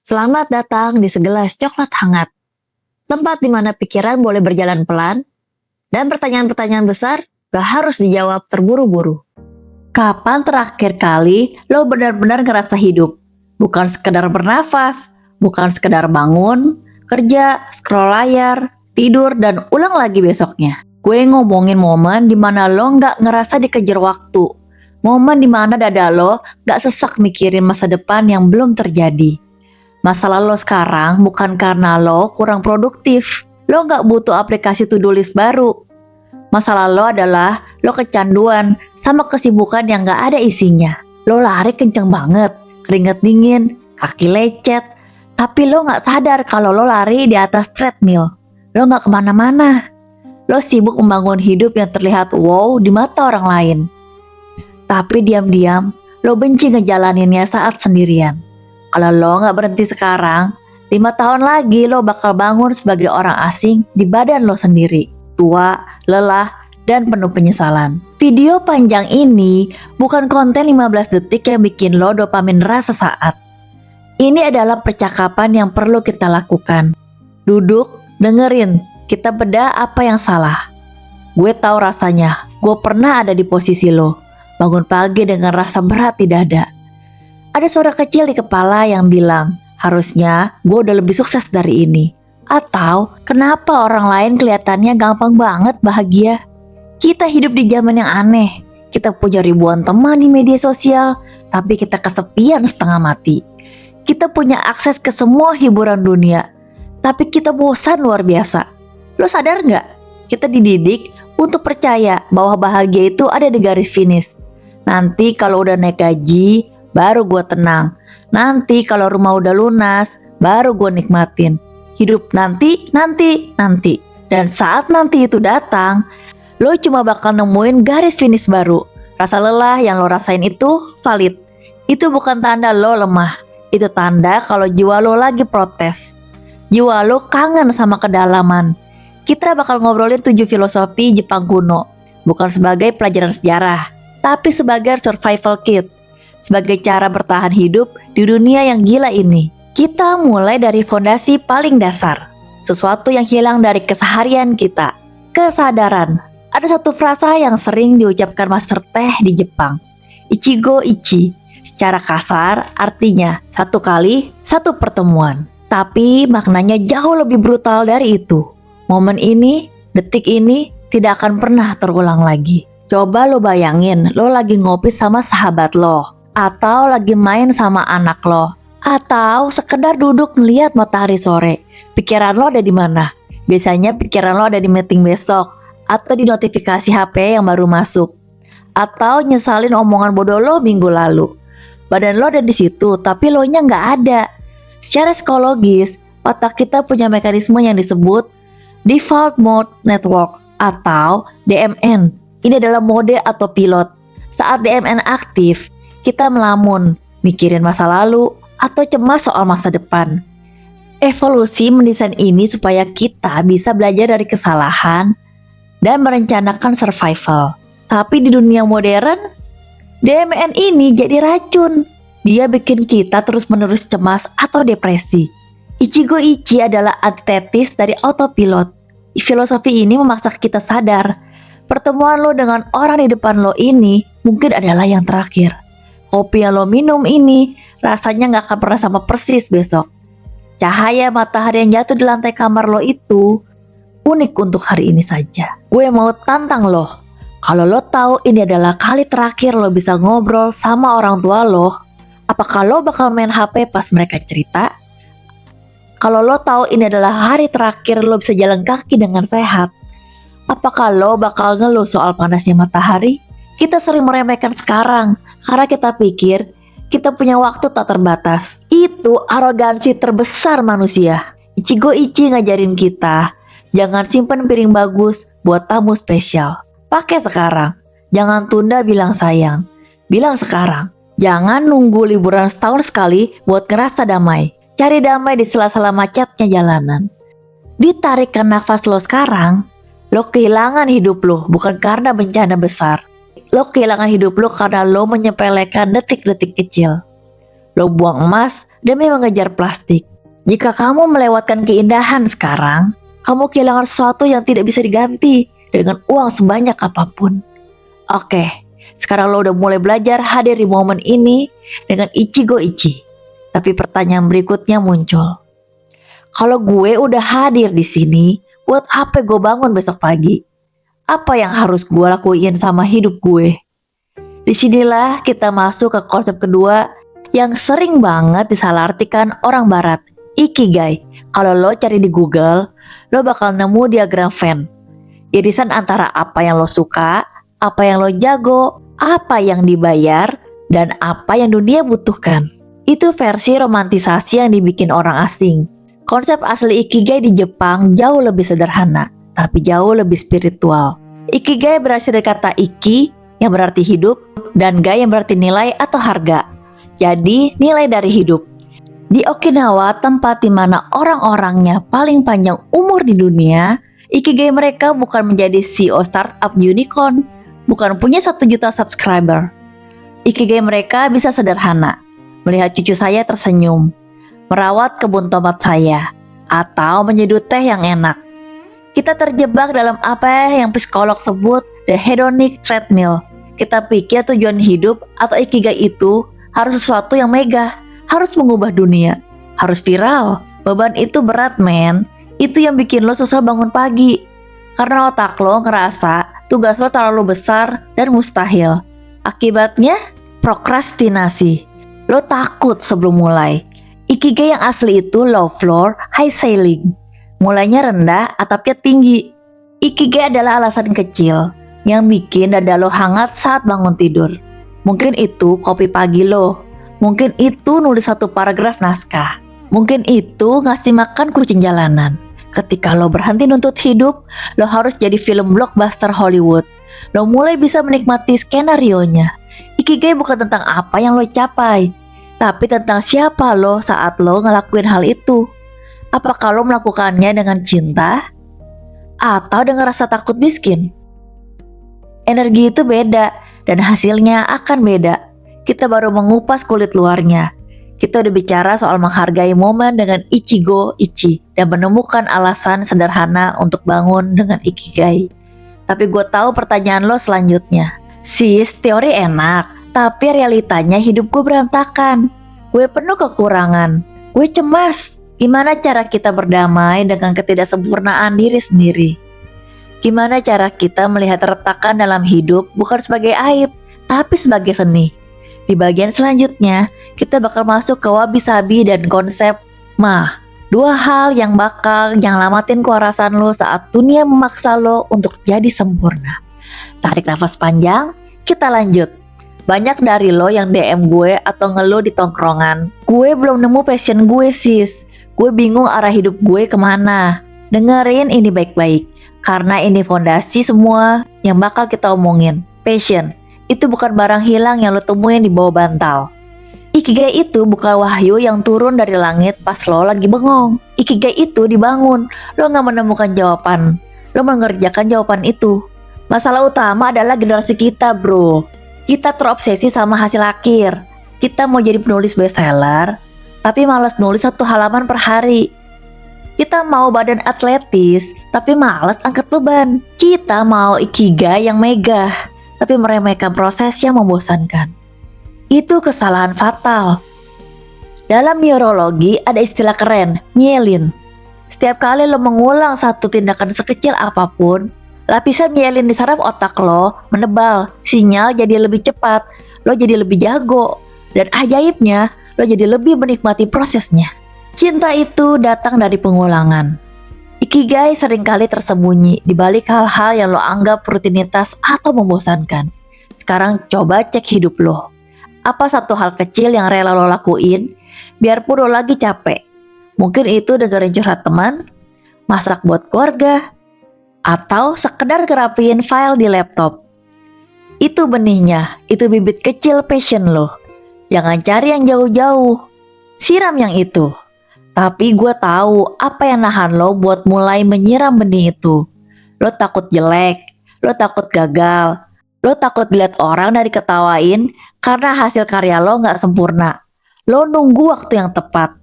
Selamat datang di segelas coklat hangat, tempat di mana pikiran boleh berjalan pelan, dan pertanyaan-pertanyaan besar gak harus dijawab terburu-buru. Kapan terakhir kali lo benar-benar ngerasa hidup? Bukan sekedar bernafas, bukan sekedar bangun, kerja, scroll layar, tidur, dan ulang lagi besoknya. Gue ngomongin momen dimana lo nggak ngerasa dikejar waktu. Momen dimana dada lo nggak sesak mikirin masa depan yang belum terjadi. Masalah lo sekarang bukan karena lo kurang produktif. Lo nggak butuh aplikasi to-do list baru. Masalah lo adalah lo kecanduan sama kesibukan yang gak ada isinya. Lo lari kenceng banget, keringet dingin, kaki lecet, tapi lo gak sadar kalau lo lari di atas treadmill. Lo gak kemana-mana. Lo sibuk membangun hidup yang terlihat wow di mata orang lain. Tapi diam-diam lo benci ngejalaninnya saat sendirian. Kalau lo gak berhenti sekarang, 5 tahun lagi lo bakal bangun sebagai orang asing di badan lo sendiri. Tua, lelah, dan penuh penyesalan. Video panjang ini bukan konten 15 detik yang bikin lo dopamin rasa sesaat. Ini adalah percakapan yang perlu kita lakukan. Duduk, dengerin, kita bedah apa yang salah. Gue tahu rasanya, gue pernah ada di posisi lo. Bangun pagi dengan rasa berat di dada. Ada suara kecil di kepala yang bilang, harusnya gue udah lebih sukses dari ini. Atau kenapa orang lain kelihatannya gampang banget bahagia? Kita hidup di zaman yang aneh. Kita punya ribuan teman di media sosial, tapi kita kesepian setengah mati. Kita punya akses ke semua hiburan dunia, tapi kita bosan luar biasa. Lo sadar nggak? Kita dididik untuk percaya bahwa bahagia itu ada di garis finish. Nanti kalau udah naik gaji, baru gue tenang. Nanti kalau rumah udah lunas, baru gue nikmatin. Hidup nanti. Dan saat nanti itu datang, lo cuma bakal nemuin garis finish baru. Rasa lelah yang lo rasain itu valid. Itu bukan tanda lo lemah. Itu tanda kalau jiwa lo lagi protes. Jiwa lo kangen sama kedalaman. Kita bakal ngobrolin 7 filosofi Jepang kuno. Bukan sebagai pelajaran sejarah, tapi sebagai survival kit. Sebagai cara bertahan hidup di dunia yang gila ini. Kita mulai dari fondasi paling dasar, sesuatu yang hilang dari keseharian kita, kesadaran. Ada satu frasa yang sering diucapkan master teh di Jepang, Ichigo Ichi. Secara kasar artinya satu kali, satu pertemuan. Tapi maknanya jauh lebih brutal dari itu. Momen ini, detik ini tidak akan pernah terulang lagi. Coba lo bayangin, lo lagi ngopi sama sahabat lo, atau lagi main sama anak lo, atau sekedar duduk ngeliat matahari sore. Pikiran lo ada di mana? Biasanya pikiran lo ada di meeting besok, atau di notifikasi HP yang baru masuk, atau nyesalin omongan bodoh lo minggu lalu. Badan lo ada di situ, tapi lo nya nggak ada. Secara psikologis, otak kita punya mekanisme yang disebut Default Mode Network atau DMN. Ini adalah mode atau pilot. Saat DMN aktif, kita melamun, mikirin masa lalu, atau cemas soal masa depan. Evolusi mendesain ini supaya kita bisa belajar dari kesalahan dan merencanakan survival. Tapi di dunia modern, DMN ini jadi racun. Dia bikin kita terus-menerus cemas atau depresi. Ichigo Ichi adalah antitesis dari autopilot. Filosofi ini memaksa kita sadar, pertemuan lo dengan orang di depan lo ini mungkin adalah yang terakhir. Kopi yang lo minum ini rasanya gak akan pernah sama persis besok. Cahaya matahari yang jatuh di lantai kamar lo itu unik untuk hari ini saja. Gue mau tantang lo. Kalau lo tahu ini adalah kali terakhir lo bisa ngobrol sama orang tua lo, apakah lo bakal main HP pas mereka cerita? Kalau lo tahu ini adalah hari terakhir lo bisa jalan kaki dengan sehat, apakah lo bakal ngeluh soal panasnya matahari? Kita sering meremehkan sekarang karena kita pikir kita punya waktu tak terbatas. Itu arogansi terbesar manusia. Ichigo Ichi ngajarin kita, jangan simpen piring bagus buat tamu spesial. Pakai sekarang. Jangan tunda bilang sayang. Bilang sekarang. Jangan nunggu liburan setahun sekali buat ngerasa damai. Cari damai di sela-sela macetnya jalanan. Ditarikkan nafas lo sekarang, lo kehilangan hidup lo bukan karena bencana besar. Lo kehilangan hidup lo karena lo menyepelekan detik-detik kecil. Lo buang emas demi mengejar plastik. Jika kamu melewatkan keindahan sekarang, kamu kehilangan sesuatu yang tidak bisa diganti dengan uang sebanyak apapun. Oke, sekarang lo udah mulai belajar hadir di momen ini dengan Ichigo Ichi. Tapi pertanyaan berikutnya muncul. Kalau gue udah hadir di sini, buat apa gue bangun besok pagi? Apa yang harus gue lakuin sama hidup gue? Disinilah kita masuk ke konsep kedua yang sering banget disalahartikan orang barat, Ikigai. Kalau lo cari di Google, lo bakal nemu diagram Venn. Irisan antara apa yang lo suka, apa yang lo jago, apa yang dibayar, dan apa yang dunia butuhkan. Itu versi romantisasi yang dibikin orang asing. Konsep asli Ikigai di Jepang jauh lebih sederhana, tapi jauh lebih spiritual. Ikigai berasal dari kata Iki yang berarti hidup, dan Gai yang berarti nilai atau harga. Jadi nilai dari hidup. Di Okinawa, tempat di mana orang-orangnya paling panjang umur di dunia, Ikigai mereka bukan menjadi CEO startup unicorn, bukan punya 1 juta subscriber. Ikigai mereka bisa sederhana, melihat cucu saya tersenyum, merawat kebun tomat saya, atau menyeduh teh yang enak. Kita terjebak dalam apa yang psikolog sebut the hedonic treadmill. Kita pikir tujuan hidup atau Ikigai itu harus sesuatu yang megah, harus mengubah dunia, harus viral. Beban itu berat, men. Itu yang bikin lo susah bangun pagi. Karena otak lo ngerasa tugas lo terlalu besar dan mustahil. Akibatnya, prokrastinasi. Lo takut sebelum mulai. Ikigai yang asli itu low floor, high ceiling. Mulainya rendah, atapnya tinggi. Ikigai adalah alasan kecil yang bikin dada lo hangat saat bangun tidur. Mungkin itu kopi pagi lo. Mungkin itu nulis 1 paragraf naskah. Mungkin itu ngasih makan kucing jalanan. Ketika lo berhenti nuntut hidup, lo harus jadi film blockbuster Hollywood. Lo mulai bisa menikmati skenarionya. Ikigai bukan tentang apa yang lo capai, tapi tentang siapa lo saat lo ngelakuin hal itu. Apakah lo melakukannya dengan cinta atau dengan rasa takut miskin? Energi itu beda dan hasilnya akan beda. Kita baru mengupas kulit luarnya. Kita udah bicara soal menghargai momen dengan Ichigo Ichi dan menemukan alasan sederhana untuk bangun dengan Ikigai. Tapi gue tahu pertanyaan lo selanjutnya. Sis, teori enak, tapi realitanya hidup gue berantakan. Gue penuh kekurangan. Gue cemas. Gimana cara kita berdamai dengan ketidaksempurnaan diri sendiri? Gimana cara kita melihat retakan dalam hidup bukan sebagai aib, tapi sebagai seni? Di bagian selanjutnya, kita bakal masuk ke wabi-sabi dan konsep mah. 2 hal yang bakal lamatin kewarasan lo saat dunia memaksa lo untuk jadi sempurna. Tarik nafas panjang, kita lanjut. Banyak dari lo yang DM gue atau ngeluh di tongkrongan. Gue belum nemu passion gue sis. Gue bingung arah hidup gue kemana. Dengerin ini baik-baik, karena ini fondasi semua yang bakal kita omongin. Passion itu bukan barang hilang yang lo temuin di bawah bantal. Ikigai itu bukan wahyu yang turun dari langit pas lo lagi bengong. Ikigai itu dibangun, lo gak menemukan jawaban, lo mengerjakan jawaban itu. Masalah utama adalah generasi kita bro. Kita terobsesi sama hasil akhir. Kita mau jadi penulis bestseller, tapi malas nulis 1 halaman per hari. Kita mau badan atletis, tapi malas angkat beban. Kita mau Ikigai yang megah, tapi meremehkan proses yang membosankan. Itu kesalahan fatal. Dalam neurologi ada istilah keren, myelin. Setiap kali lo mengulang 1 tindakan sekecil apapun, lapisan myelin di saraf otak lo menebal, sinyal jadi lebih cepat, lo jadi lebih jago, dan ajaibnya, lo jadi lebih menikmati prosesnya. Cinta itu datang dari pengulangan. Ikigai seringkali tersembunyi di balik hal-hal yang lo anggap rutinitas atau membosankan. Sekarang coba cek hidup lo. Apa 1 hal kecil yang rela lo lakuin, biarpun lo lagi capek? Mungkin itu dengerin curhat teman, masak buat keluarga, atau sekedar ngerapiin file di laptop. Itu benihnya, itu bibit kecil passion lo. Jangan cari yang jauh-jauh, siram yang itu. Tapi gue tahu apa yang nahan lo buat mulai menyiram benih itu. Lo takut jelek, lo takut gagal, lo takut dilihat orang dan diketawain karena hasil karya lo gak sempurna. Lo nunggu waktu yang tepat.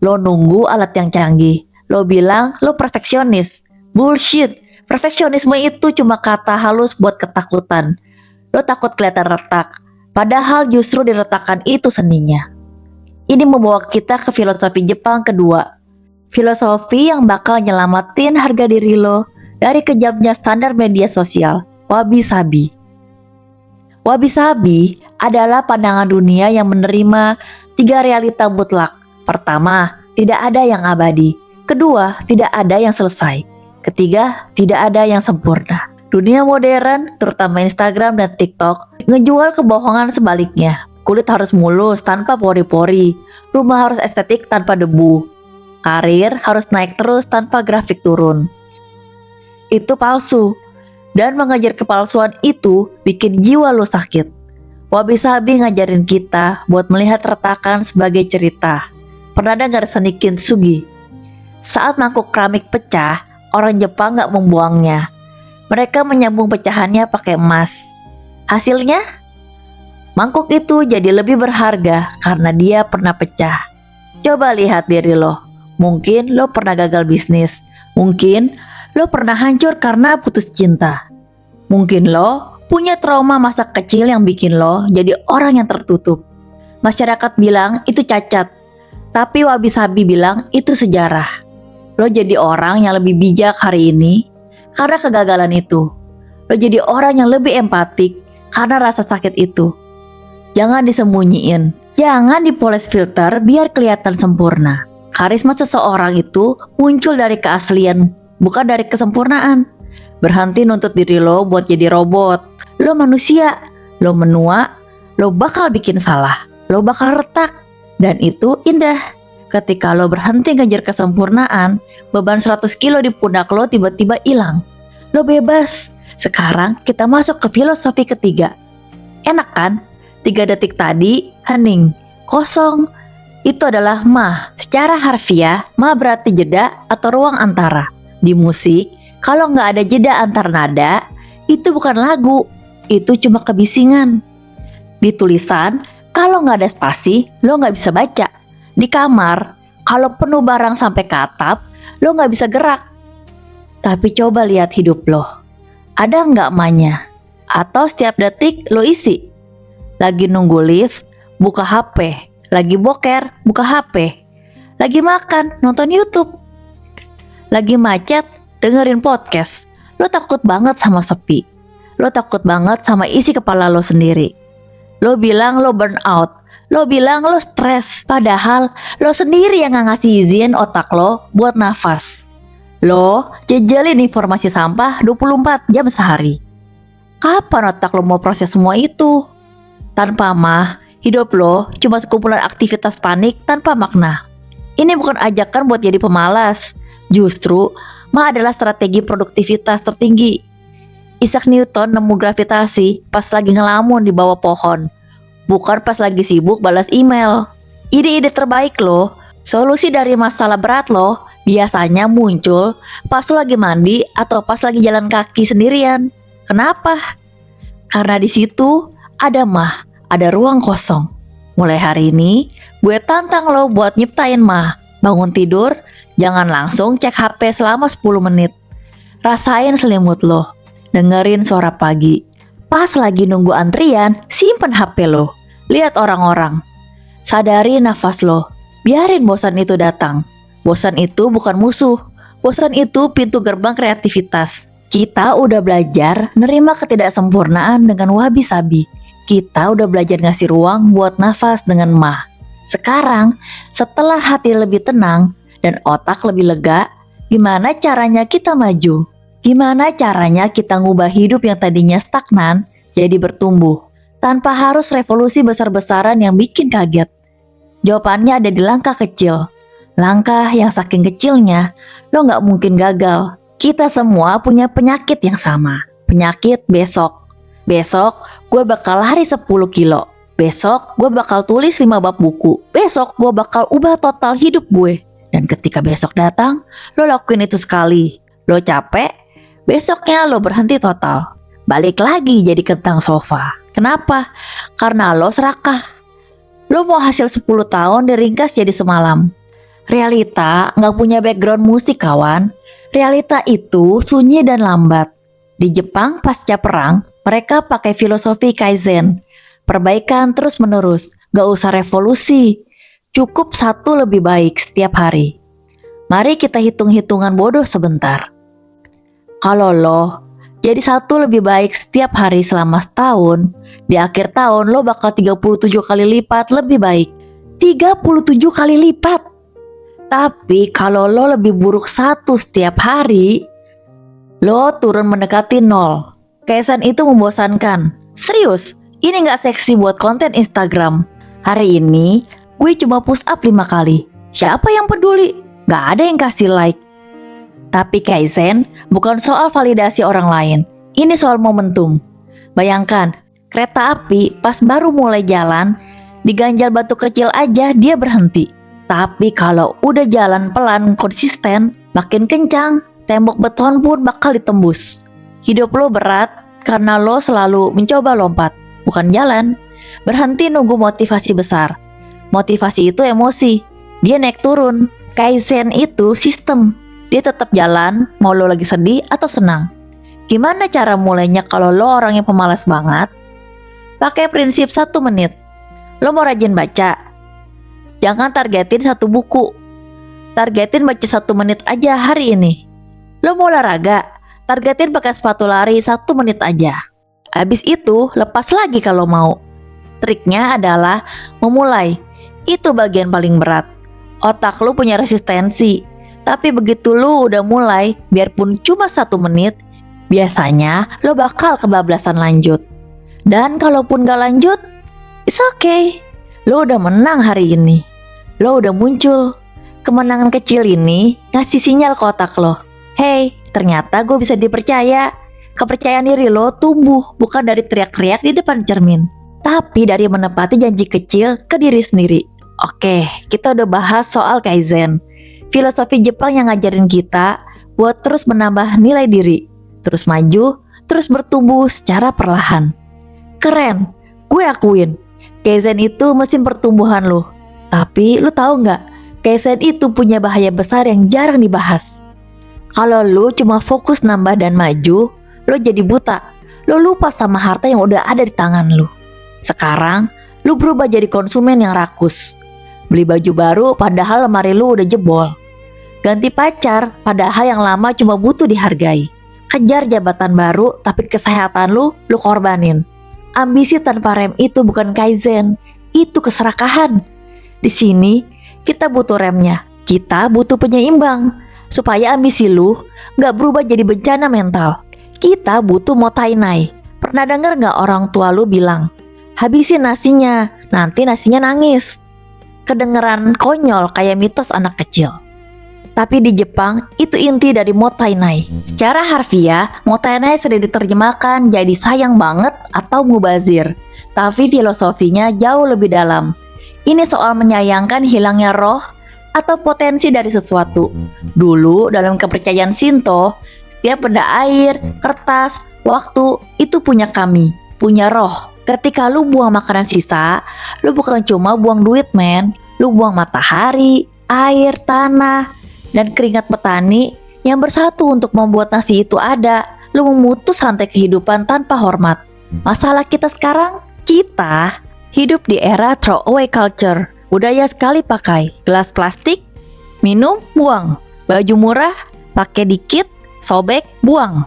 Lo nunggu alat yang canggih. Lo bilang lo perfeksionis. Bullshit. Perfeksionisme itu cuma kata halus buat ketakutan. Lo takut kelihatan retak. Padahal justru diretakan itu seninya. Ini membawa kita ke filosofi Jepang kedua. Filosofi yang bakal nyelamatin harga diri lo dari kejamnya standar media sosial. Wabi-sabi. Wabi-sabi adalah pandangan dunia yang menerima 3 realita mutlak. Pertama, tidak ada yang abadi. Kedua, tidak ada yang selesai. Ketiga, tidak ada yang sempurna. Dunia modern, terutama Instagram dan TikTok, ngejual kebohongan sebaliknya. Kulit harus mulus tanpa pori-pori. Rumah harus estetik tanpa debu. Karir harus naik terus tanpa grafik turun. Itu palsu. Dan mengejar kepalsuan itu bikin jiwa lo sakit. Wabi-sabi ngajarin kita buat melihat retakan sebagai cerita. Pernah dengar seni kintsugi? Saat mangkuk keramik pecah, orang Jepang gak membuangnya. Mereka menyambung pecahannya pakai emas. Hasilnya? Mangkuk itu jadi lebih berharga karena dia pernah pecah. Coba lihat diri lo. Mungkin lo pernah gagal bisnis. Mungkin lo pernah hancur karena putus cinta. Mungkin lo punya trauma masa kecil yang bikin lo jadi orang yang tertutup. Masyarakat bilang itu cacat. Tapi wabi-sabi bilang itu sejarah. Lo jadi orang yang lebih bijak hari ini karena kegagalan itu. Lo jadi orang yang lebih empatik karena rasa sakit itu. Jangan disembunyiin. Jangan dipoles filter biar kelihatan sempurna. Karisma seseorang itu muncul dari keaslian, bukan dari kesempurnaan. Berhenti nuntut diri lo buat jadi robot. Lo manusia, lo menua, lo bakal bikin salah, lo bakal retak. Dan itu indah. Ketika lo berhenti ngejar kesempurnaan, beban 100 kilo di pundak lo tiba-tiba hilang. Lo bebas. Sekarang kita masuk ke filosofi ketiga. Enak kan? 3 detik tadi, hening, kosong. Itu adalah ma. Secara harfiah, ma berarti jeda atau ruang antara. Di musik, kalau nggak ada jeda antar nada, itu bukan lagu, itu cuma kebisingan. Di tulisan, kalau nggak ada spasi, lo nggak bisa baca. Di kamar, kalau penuh barang sampai ke atap, lo nggak bisa gerak. Tapi coba lihat hidup lo. Ada nggak ma-nya? Atau setiap detik lo isi? Lagi nunggu lift, buka HP. Lagi boker, buka HP. Lagi makan, nonton YouTube. Lagi macet, dengerin podcast. Lo takut banget sama sepi. Lo takut banget sama isi kepala lo sendiri. Lo bilang lo burn out. Lo bilang lo stres. Padahal lo sendiri yang gak ngasih izin otak lo buat nafas. Lo jejelin informasi sampah 24 jam sehari. Kapan otak lo mau proses semua itu? Tanpa mah, hidup lo cuma sekumpulan aktivitas panik tanpa makna. Ini bukan ajakan buat jadi pemalas. Justru, mah adalah strategi produktivitas tertinggi. Isaac Newton nemu gravitasi pas lagi ngelamun di bawah pohon. Bukan pas lagi sibuk balas email. Ide-ide terbaik lo, solusi dari masalah berat lo, biasanya muncul pas lo lagi mandi atau pas lagi jalan kaki sendirian. Kenapa? Karena di situ ada mah, ada ruang kosong. Mulai hari ini, gue tantang lo buat nyiptain mah. Bangun tidur, jangan langsung cek HP selama 10 menit. Rasain selimut lo, dengerin suara pagi. Pas lagi nunggu antrian, simpen HP lo. Lihat orang-orang. Sadari nafas lo, biarin bosan itu datang. Bosan itu bukan musuh. Bosan itu pintu gerbang kreativitas. Kita udah belajar nerima ketidaksempurnaan dengan wabi-sabi. Kita udah belajar ngasih ruang buat nafas dengan mah. Sekarang, setelah hati lebih tenang dan otak lebih lega, gimana caranya kita maju? Gimana caranya kita ngubah hidup yang tadinya stagnan jadi bertumbuh? Tanpa harus revolusi besar-besaran yang bikin kaget. Jawabannya ada di langkah kecil. Langkah yang saking kecilnya, lo gak mungkin gagal. Kita semua punya penyakit yang sama. Penyakit besok. Besok gue bakal lari 10 kilo. Besok gue bakal tulis 5 bab buku. Besok gue bakal ubah total hidup gue. Dan ketika besok datang, lo lakuin itu sekali. Lo capek, besoknya lo berhenti total. Balik lagi jadi kentang sofa. Kenapa? Karena lo serakah. Lo mau hasil 10 tahun diringkas jadi semalam. Realita nggak punya background musik kawan. Realita itu sunyi dan lambat. Di Jepang pasca perang, mereka pakai filosofi Kaizen. Perbaikan terus menerus, gak usah revolusi. Cukup satu lebih baik setiap hari. Mari kita hitung-hitungan bodoh sebentar. Kalau lo jadi satu lebih baik setiap hari selama setahun, di akhir tahun lo bakal 37 kali lipat lebih baik. 37 kali lipat. Tapi kalau lo lebih buruk satu setiap hari, lo turun mendekati 0. Kaizen itu membosankan. Serius, ini gak seksi buat konten Instagram. Hari ini, gue cuma push up 5 kali. Siapa yang peduli? Gak ada yang kasih like. Tapi Kaizen bukan soal validasi orang lain. Ini soal momentum. Bayangkan, kereta api pas baru mulai jalan, diganjal batu kecil aja dia berhenti. Tapi kalau udah jalan pelan konsisten, makin kencang, tembok beton pun bakal ditembus. Hidup lo berat karena lo selalu mencoba lompat, bukan jalan. Berhenti nunggu motivasi besar. Motivasi itu emosi, dia naik turun. Kaizen itu sistem. Dia tetap jalan, mau lo lagi sedih atau senang. Gimana cara mulainya kalau lo orang yang pemalas banget? Pakai prinsip 1 menit. Lo mau rajin baca, jangan targetin 1 buku. Targetin baca 1 menit aja hari ini. Lo mau olahraga, targetin pakai sepatu lari 1 menit aja. Habis itu lepas lagi kalau mau. Triknya adalah memulai. Itu bagian paling berat. Otak lo punya resistensi. Tapi begitu lo udah mulai, biarpun cuma 1 menit, biasanya lo bakal kebablasan lanjut. Dan kalaupun gak lanjut, it's okay. Lo udah menang hari ini. Lo udah muncul. Kemenangan kecil ini ngasih sinyal ke otak lo. Hey, ternyata gue bisa dipercaya. Kepercayaan diri lo tumbuh bukan dari teriak-teriak di depan cermin, tapi dari menepati janji kecil ke diri sendiri. Oke, kita udah bahas soal Kaizen. Filosofi Jepang yang ngajarin kita buat terus menambah nilai diri, terus maju, terus bertumbuh secara perlahan. Keren, gue akuin. Kaizen itu mesin pertumbuhan lo. Tapi lo tahu nggak, Kaizen itu punya bahaya besar yang jarang dibahas. Kalau lo cuma fokus nambah dan maju, lo jadi buta. Lo lupa sama harta yang udah ada di tangan lo. Sekarang, lo berubah jadi konsumen yang rakus. Beli baju baru padahal lemari lo udah jebol. Ganti pacar padahal yang lama cuma butuh dihargai. Kejar jabatan baru tapi kesehatan lo korbanin. Ambisi tanpa rem itu bukan Kaizen, itu keserakahan. Di sini kita butuh remnya, kita butuh penyeimbang supaya ambisi lu gak berubah jadi bencana mental. Kita butuh motainai. Pernah denger gak orang tua lu bilang, habisin nasinya, nanti nasinya nangis. Kedengeran konyol kayak mitos anak kecil. Tapi di Jepang itu inti dari motainai. Secara harfiah, motainai sudah diterjemahkan jadi sayang banget atau mubazir. Tapi filosofinya jauh lebih dalam. Ini soal menyayangkan hilangnya roh atau potensi dari sesuatu. Dulu dalam kepercayaan Shinto, setiap benda air, kertas, waktu itu punya kami, punya roh. Ketika lu buang makanan sisa, lu bukan cuma buang duit men, lu buang matahari, air, tanah, dan keringat petani yang bersatu untuk membuat nasi itu ada. Lu memutus rantai kehidupan tanpa hormat. Masalah kita sekarang, kita hidup di era throwaway culture. Budaya sekali pakai, gelas plastik, minum, buang. Baju murah, pakai dikit, sobek, buang.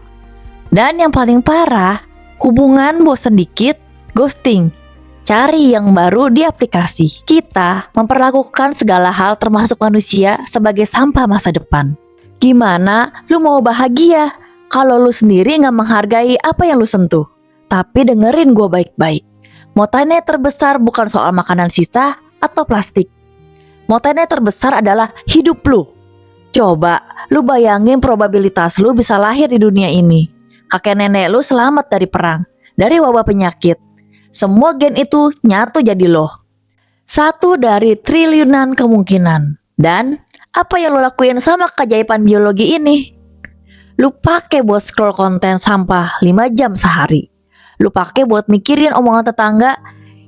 Dan yang paling parah, hubungan bosen dikit, ghosting. Cari yang baru di aplikasi. Kita memperlakukan segala hal termasuk manusia sebagai sampah masa depan. Gimana lu mau bahagia kalau lu sendiri gak menghargai apa yang lu sentuh? Tapi dengerin gue baik-baik. Motainai terbesar bukan soal makanan sisa atau plastik. Motainai terbesar adalah hidup lu. Coba lu bayangin probabilitas lu bisa lahir di dunia ini. Kakek nenek lu selamat dari perang, dari wabah penyakit. Semua gen itu nyatu jadi lo. 1 dari triliunan kemungkinan. Dan apa yang lo lakuin sama keajaiban biologi ini? Lu pakai buat scroll konten sampah 5 jam sehari. Lu pakai buat mikirin omongan tetangga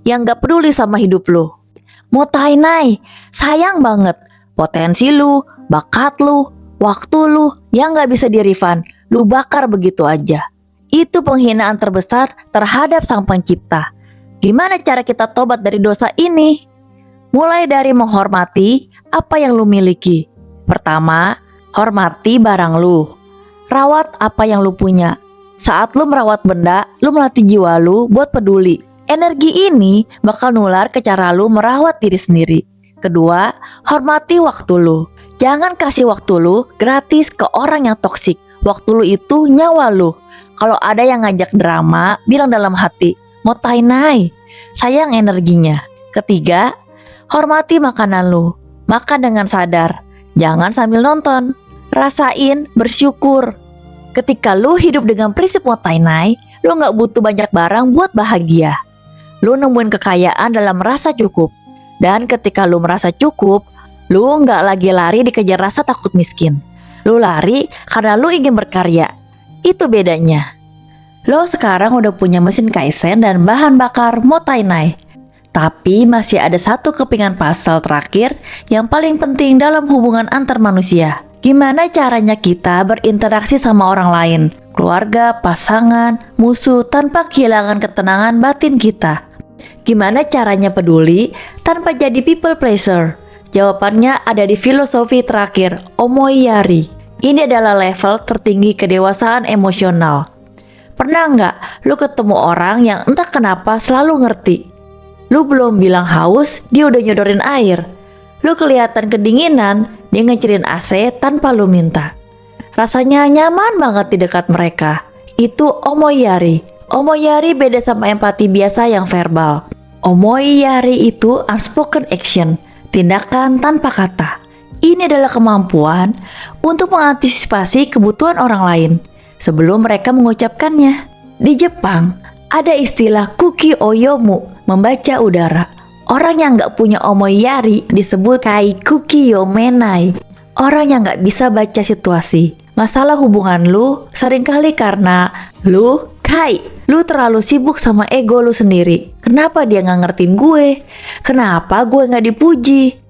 yang gak peduli sama hidup lo. Motainai, sayang banget. Potensi lu, bakat lu, waktu lu yang gak bisa di-refund, lu bakar begitu aja. Itu penghinaan terbesar terhadap sang pencipta. Gimana cara kita tobat dari dosa ini? Mulai dari menghormati apa yang lu miliki. Pertama, hormati barang lu. Rawat apa yang lu punya. Saat lu merawat benda, lu melatih jiwa lu buat peduli. Energi ini bakal nular ke cara lu merawat diri sendiri. Kedua, hormati waktu lu. Jangan kasih waktu lu gratis ke orang yang toksik. Waktu lu itu nyawa lu. Kalau ada yang ngajak drama, bilang dalam hati, motainai, sayang energinya. Ketiga, hormati makanan lu. Makan dengan sadar, jangan sambil nonton. Rasain, bersyukur. Ketika lu hidup dengan prinsip motainai, lu gak butuh banyak barang buat bahagia. Lu nemuin kekayaan dalam rasa cukup. Dan ketika lu merasa cukup, lu gak lagi lari dikejar rasa takut miskin. Lu lari karena lu ingin berkarya. Itu bedanya. Lo sekarang udah punya mesin Kaizen dan bahan bakar motainai. Tapi masih ada satu kepingan puzzle terakhir yang paling penting dalam hubungan antar manusia. Gimana caranya kita berinteraksi sama orang lain, keluarga, pasangan, musuh tanpa kehilangan ketenangan batin kita? Gimana caranya peduli tanpa jadi people pleaser? Jawabannya ada di filosofi terakhir, omoiyari. Ini adalah level tertinggi kedewasaan emosional. Pernah nggak lu ketemu orang yang entah kenapa selalu ngerti? Lu belum bilang haus, dia udah nyodorin air. Lu kelihatan kedinginan, dia ngecirin AC tanpa lu minta. Rasanya nyaman banget di dekat mereka. Itu omoiyari. Omoiyari beda sama empati biasa yang verbal. Omoiyari itu unspoken action, tindakan tanpa kata. Ini adalah kemampuan untuk mengantisipasi kebutuhan orang lain sebelum mereka mengucapkannya. Di Jepang, ada istilah kuki oyomu, membaca udara. Orang yang gak punya omoiyari disebut kai kuki yomenai. Orang yang gak bisa baca situasi. Masalah hubungan lu seringkali karena lu terlalu sibuk sama ego lu sendiri. Kenapa dia gak ngertiin gue? Kenapa gue gak dipuji?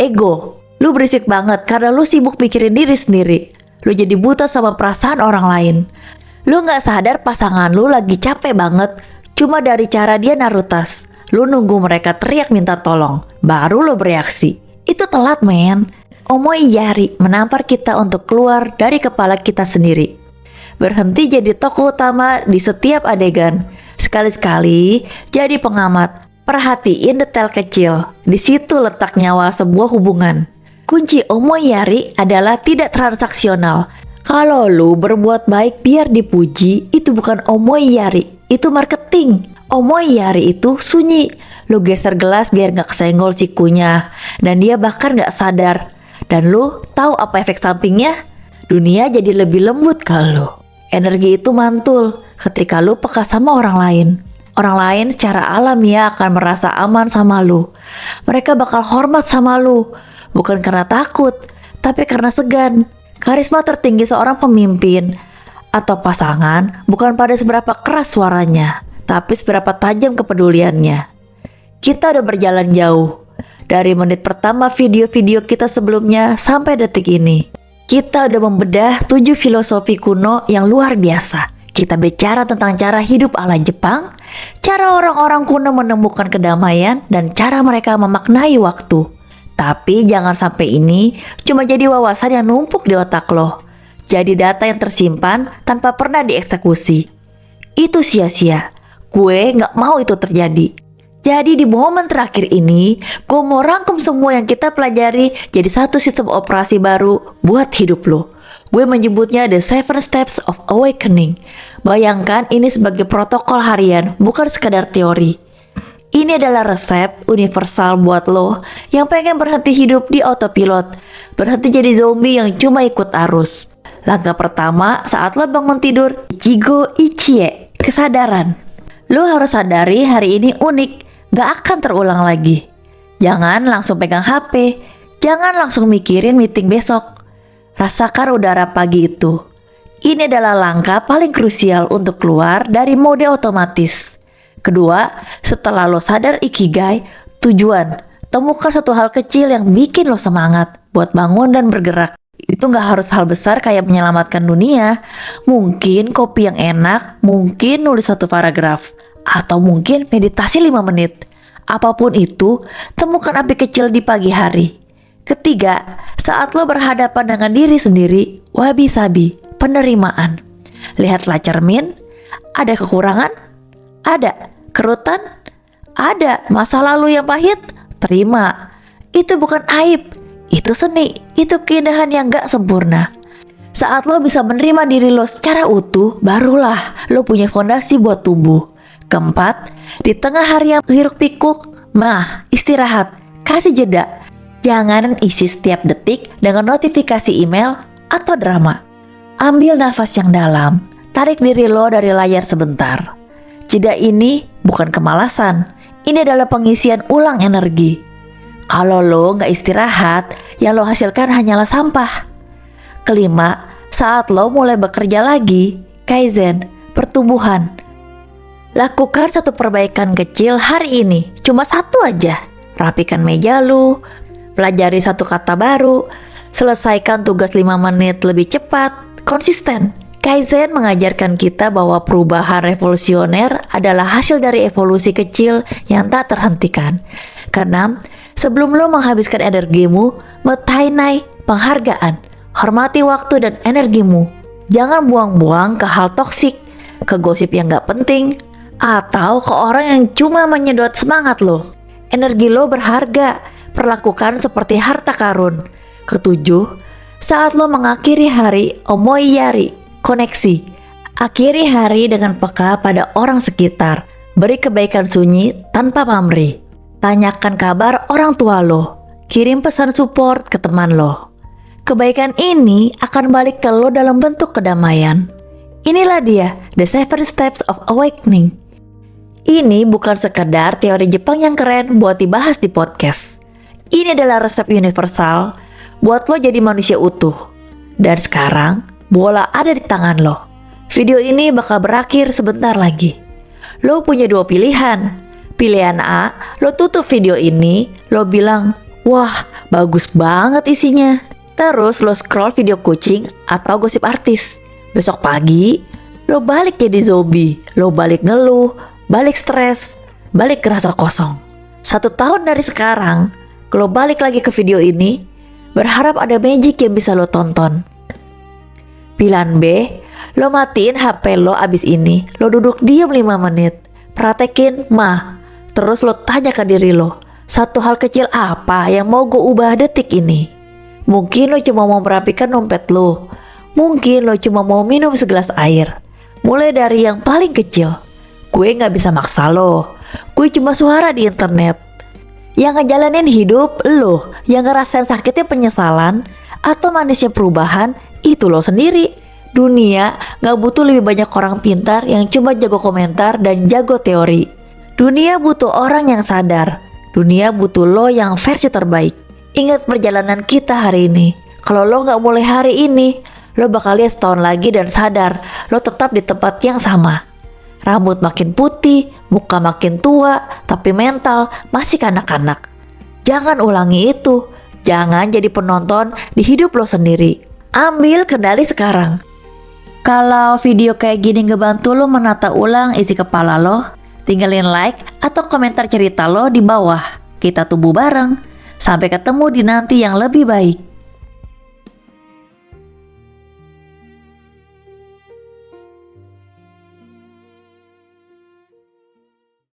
Ego. Lu berisik banget karena lu sibuk mikirin diri sendiri. Lu jadi buta sama perasaan orang lain. Lu gak sadar pasangan lu lagi capek banget cuma dari cara dia naruh tas. Lu nunggu mereka teriak minta tolong, baru lu bereaksi. Itu telat, men. Omoiyari menampar kita untuk keluar dari kepala kita sendiri. Berhenti jadi tokoh utama di setiap adegan. Sekali-sekali jadi pengamat. Perhatiin detail kecil. Di situ letak nyawa sebuah hubungan. Kunci omoiyari adalah tidak transaksional. Kalau lu berbuat baik biar dipuji, itu bukan omoiyari, itu marketing. Omoiyari itu sunyi. Lu geser gelas biar gak kesenggol sikunya, dan dia bahkan gak sadar. Dan lu tahu apa efek sampingnya? Dunia jadi lebih lembut kalau energi itu mantul ketika lu peka sama orang lain. Orang lain secara alamiah akan merasa aman sama lu. Mereka bakal hormat sama lu, bukan karena takut, tapi karena segan. Karisma tertinggi seorang pemimpin atau pasangan bukan pada seberapa keras suaranya, tapi seberapa tajam kepeduliannya. Kita udah berjalan jauh, dari menit pertama video-video kita sebelumnya sampai detik ini. Kita udah membedah 7 filosofi kuno yang luar biasa. Kita bicara tentang cara hidup ala Jepang, cara orang-orang kuno menemukan kedamaian, dan cara mereka memaknai waktu. Tapi jangan sampai ini cuma jadi wawasan yang numpuk di otak lo. Jadi data yang tersimpan tanpa pernah dieksekusi. Itu sia-sia. Gue gak mau itu terjadi. Jadi di momen terakhir ini, gue mau rangkum semua yang kita pelajari jadi satu sistem operasi baru buat hidup lo. Gue menyebutnya The 7 Steps of Awakening. Bayangkan ini sebagai protokol harian, bukan sekadar teori. Ini adalah resep universal buat lo yang pengen berhenti hidup di autopilot, berhenti jadi zombie yang cuma ikut arus. Langkah pertama saat lo bangun tidur, Ichigo Ichie, kesadaran. Lo harus sadari hari ini unik, gak akan terulang lagi. Jangan langsung pegang HP, jangan langsung mikirin meeting besok. Rasakan udara pagi itu. Ini adalah langkah paling krusial untuk keluar dari mode otomatis. Kedua, setelah lo sadar ikigai, Tujuan, temukan satu hal kecil yang bikin lo semangat buat bangun dan bergerak. Itu nggak harus hal besar kayak menyelamatkan dunia. Mungkin kopi yang enak, mungkin nulis satu paragraf, atau mungkin meditasi 5 menit. Apapun itu, temukan api kecil di pagi hari. Ketiga, saat lo berhadapan dengan diri sendiri, wabi-sabi, penerimaan. Lihatlah cermin, ada kekurangan, ada kerutan, ada masa lalu yang pahit, terima. Itu bukan aib, itu seni, itu keindahan yang gak sempurna. Saat lo bisa menerima diri lo secara utuh, barulah lo punya fondasi buat tumbuh. Keempat, di tengah hari yang hiruk pikuk, istirahat, kasih jeda. Jangan isi setiap detik dengan notifikasi email atau drama. Ambil nafas yang dalam, tarik diri lo dari layar sebentar. Jeda ini bukan kemalasan, ini adalah pengisian ulang energi. Kalau lo nggak istirahat, yang lo hasilkan hanyalah sampah. Kelima, saat lo mulai bekerja lagi, kaizen, pertumbuhan. Lakukan satu perbaikan kecil hari ini, cuma satu aja. Rapikan meja lo, pelajari satu kata baru, selesaikan tugas 5 menit lebih cepat, konsisten. Kaizen mengajarkan kita bahwa perubahan revolusioner adalah hasil dari evolusi kecil yang tak terhentikan. Keenam, sebelum lo menghabiskan energimu, metainai penghargaan, hormati waktu dan energimu. Jangan buang-buang ke hal toksik, ke gosip yang gak penting, atau ke orang yang cuma menyedot semangat lo. Energi lo berharga, perlakukan seperti harta karun. Ketujuh, saat lo mengakhiri hari, omoiyari, koneksi. Akhiri hari dengan peka pada orang sekitar. Beri kebaikan sunyi tanpa pamrih. Tanyakan kabar orang tua lo. Kirim pesan support ke teman lo. Kebaikan ini akan balik ke lo dalam bentuk kedamaian. Inilah dia, The 7 Steps of Awakening. Ini bukan sekedar teori Jepang yang keren buat dibahas di podcast. Ini adalah resep universal buat lo jadi manusia utuh. Dan sekarang, bola ada di tangan lo. Video ini bakal berakhir sebentar lagi. Lo punya 2 pilihan. Pilihan A, lo tutup video ini, lo bilang, wah bagus banget isinya. Terus lo scroll video kucing atau gosip artis. Besok pagi, lo balik jadi zombie. Lo balik ngeluh, balik stres, balik kerasa kosong. 1 tahun dari sekarang, lo balik lagi ke video ini, berharap ada magic yang bisa lo tonton. Pilihan B, lo matiin HP lo abis ini, lo duduk diam 5 menit, praktekin terus lo tanya ke diri lo, satu hal kecil apa yang mau gue ubah detik ini? Mungkin lo cuma mau merapikan dompet lo, mungkin lo cuma mau minum segelas air. Mulai dari yang paling kecil. Gue gak bisa maksa lo, gue cuma suara di internet. Yang ngejalanin hidup lo, yang ngerasain sakitnya penyesalan atau manisnya perubahan, itu lo sendiri. Dunia gak butuh lebih banyak orang pintar yang cuma jago komentar dan jago teori. Dunia butuh orang yang sadar. Dunia butuh lo yang versi terbaik. Ingat perjalanan kita hari ini. Kalau lo gak mulai hari ini, lo bakal lihat setahun lagi dan sadar lo tetap di tempat yang sama. Rambut makin putih, muka makin tua, tapi mental masih kanak-kanak. Jangan ulangi itu. Jangan jadi penonton di hidup lo sendiri. Ambil kendali sekarang. Kalau video kayak gini ngebantu lo menata ulang isi kepala lo, tinggalin like atau komentar cerita lo di bawah. Kita tumbuh bareng. Sampai ketemu di nanti yang lebih baik.